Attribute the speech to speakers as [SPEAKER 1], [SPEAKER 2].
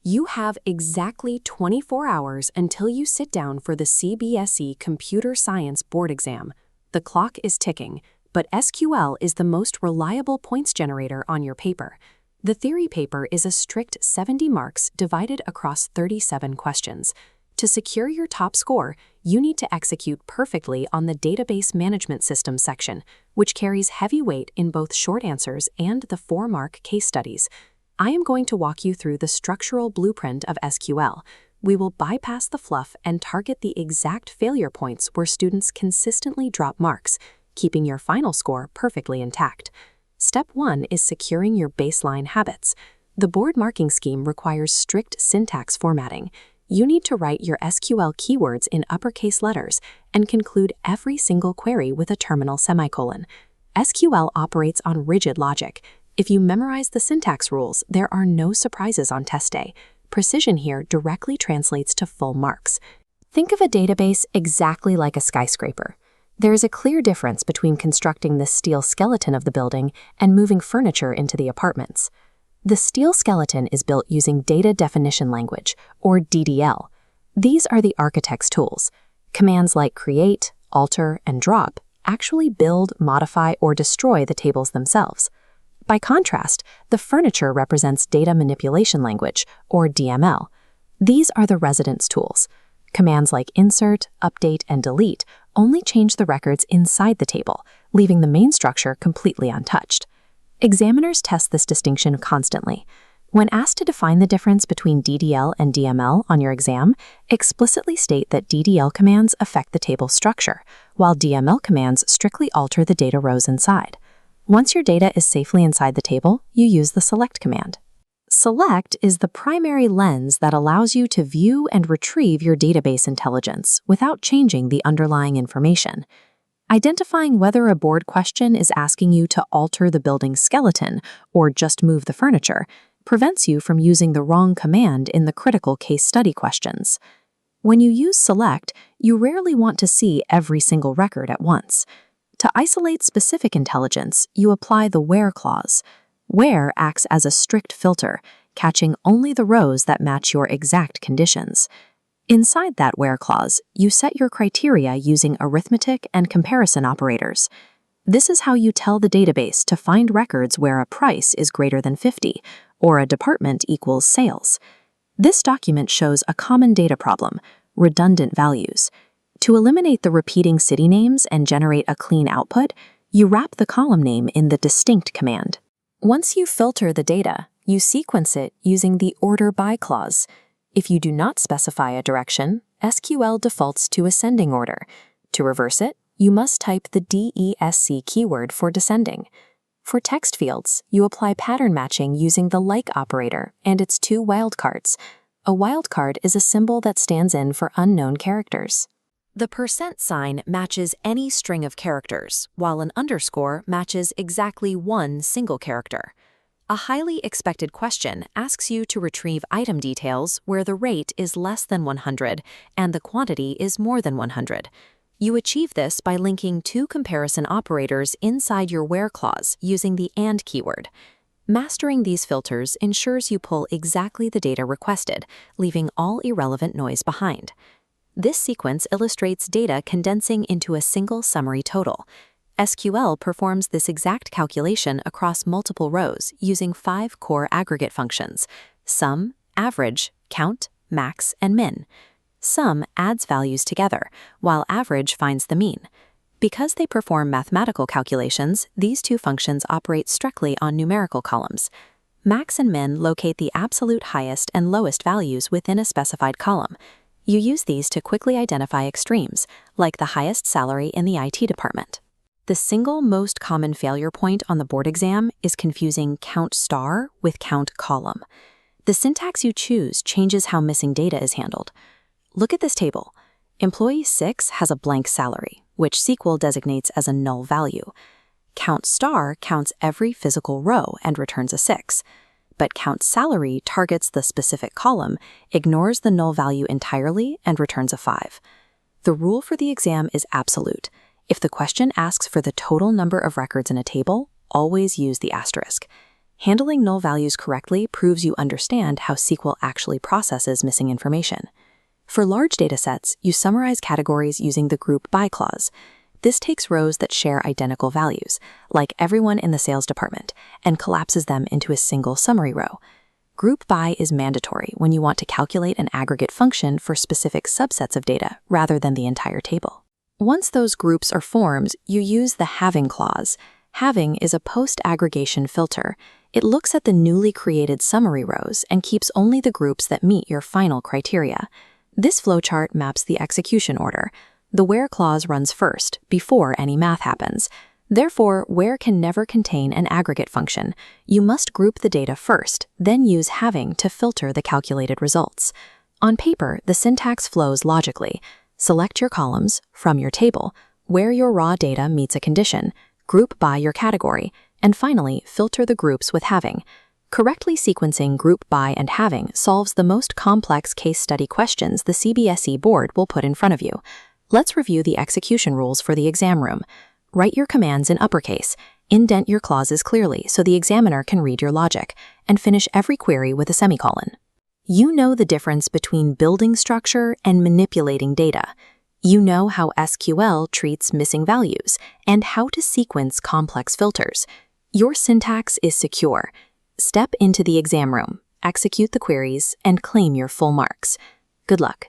[SPEAKER 1] You have exactly 24 hours until you sit down for the CBSE Computer Science Board exam. The clock is ticking, but SQL is the most reliable points generator on your paper. The theory paper is a strict 70 marks divided across 37 questions. To secure your top score, you need to execute perfectly on the Database Management System section, which carries heavy weight in both short answers and the 4-mark case studies. I am going to walk you through the structural blueprint of SQL. We will bypass the fluff and target the exact failure points where students consistently drop marks, keeping your final score perfectly intact. Step 1 is securing your baseline habits. The board marking scheme requires strict syntax formatting. You need to write your SQL keywords in uppercase letters and conclude every single query with a terminal semicolon. SQL operates on rigid logic. If you memorize the syntax rules, there are no surprises on test day. Precision here directly translates to full marks. Think of a database exactly like a skyscraper. There is a clear difference between constructing the steel skeleton of the building and moving furniture into the apartments. The steel skeleton is built using Data Definition Language, or DDL. These are the architect's tools. Commands like create, alter, and drop actually build, modify, or destroy the tables themselves. By contrast, the furniture represents Data Manipulation Language, or DML. These are the resident's tools. Commands like insert, update, and delete only change the records inside the table, leaving the main structure completely untouched. Examiners test this distinction constantly. When asked to define the difference between DDL and DML on your exam, explicitly state that DDL commands affect the table's structure, while DML commands strictly alter the data rows inside. Once your data is safely inside the table, you use the select command. Select is the primary lens that allows you to view and retrieve your database intelligence without changing the underlying information. Identifying whether a board question is asking you to alter the building's skeleton or just move the furniture prevents you from using the wrong command in the critical case study questions. When you use select, you rarely want to see every single record at once. To isolate specific intelligence, you apply the where clause. Where acts as a strict filter, catching only the rows that match your exact conditions. Inside that where clause, you set your criteria using arithmetic and comparison operators. This is how you tell the database to find records where a price is greater than 50 or a department equals sales. This document shows a common data problem, redundant values. To eliminate the repeating city names and generate a clean output, you wrap the column name in the distinct command. Once you filter the data, you sequence it using the order by clause. If you do not specify a direction, SQL defaults to ascending order. To reverse it, you must type the DESC keyword for descending. For text fields, you apply pattern matching using the like operator and its 2 wildcards. A wildcard is a symbol that stands in for unknown characters. The percent sign matches any string of characters, while an underscore matches exactly one single character. A highly expected question asks you to retrieve item details where the rate is less than 100 and the quantity is more than 100. You achieve this by linking 2 comparison operators inside your where clause using the and keyword. Mastering these filters ensures you pull exactly the data requested, leaving all irrelevant noise behind. This sequence illustrates data condensing into a single summary total. SQL performs this exact calculation across multiple rows using 5 core aggregate functions: sum, average, count, max, and min. Sum adds values together, while average finds the mean. Because they perform mathematical calculations, these 2 functions operate strictly on numerical columns. Max and min locate the absolute highest and lowest values within a specified column. You use these to quickly identify extremes, like the highest salary in the IT department. The single most common failure point on the board exam is confusing count star with count column. The syntax you choose changes how missing data is handled. Look at this table. Employee 6 has a blank salary, which SQL designates as a null value. Count star counts every physical row and returns a 6. But count salary targets the specific column, ignores the null value entirely, and returns a 5. The rule for the exam is absolute. If the question asks for the total number of records in a table, always use the asterisk. Handling null values correctly proves you understand how SQL actually processes missing information. For large datasets, you summarize categories using the group by clause. This takes rows that share identical values, like everyone in the sales department, and collapses them into a single summary row. Group by is mandatory when you want to calculate an aggregate function for specific subsets of data rather than the entire table. Once those groups are formed, you use the having clause. Having is a post-aggregation filter. It looks at the newly created summary rows and keeps only the groups that meet your final criteria. This flowchart maps the execution order. The where clause runs first, before any math happens. Therefore, where can never contain an aggregate function. You must group the data first, then use having to filter the calculated results. On paper, the syntax flows logically. Select your columns from your table, where your raw data meets a condition, group by your category, and finally, filter the groups with having. Correctly sequencing group by and having solves the most complex case study questions the CBSE board will put in front of you. Let's review the execution rules for the exam room. Write your commands in uppercase, indent your clauses clearly so the examiner can read your logic, and finish every query with a semicolon. You know the difference between building structure and manipulating data. You know how SQL treats missing values and how to sequence complex filters. Your syntax is secure. Step into the exam room, execute the queries, and claim your full marks. Good luck.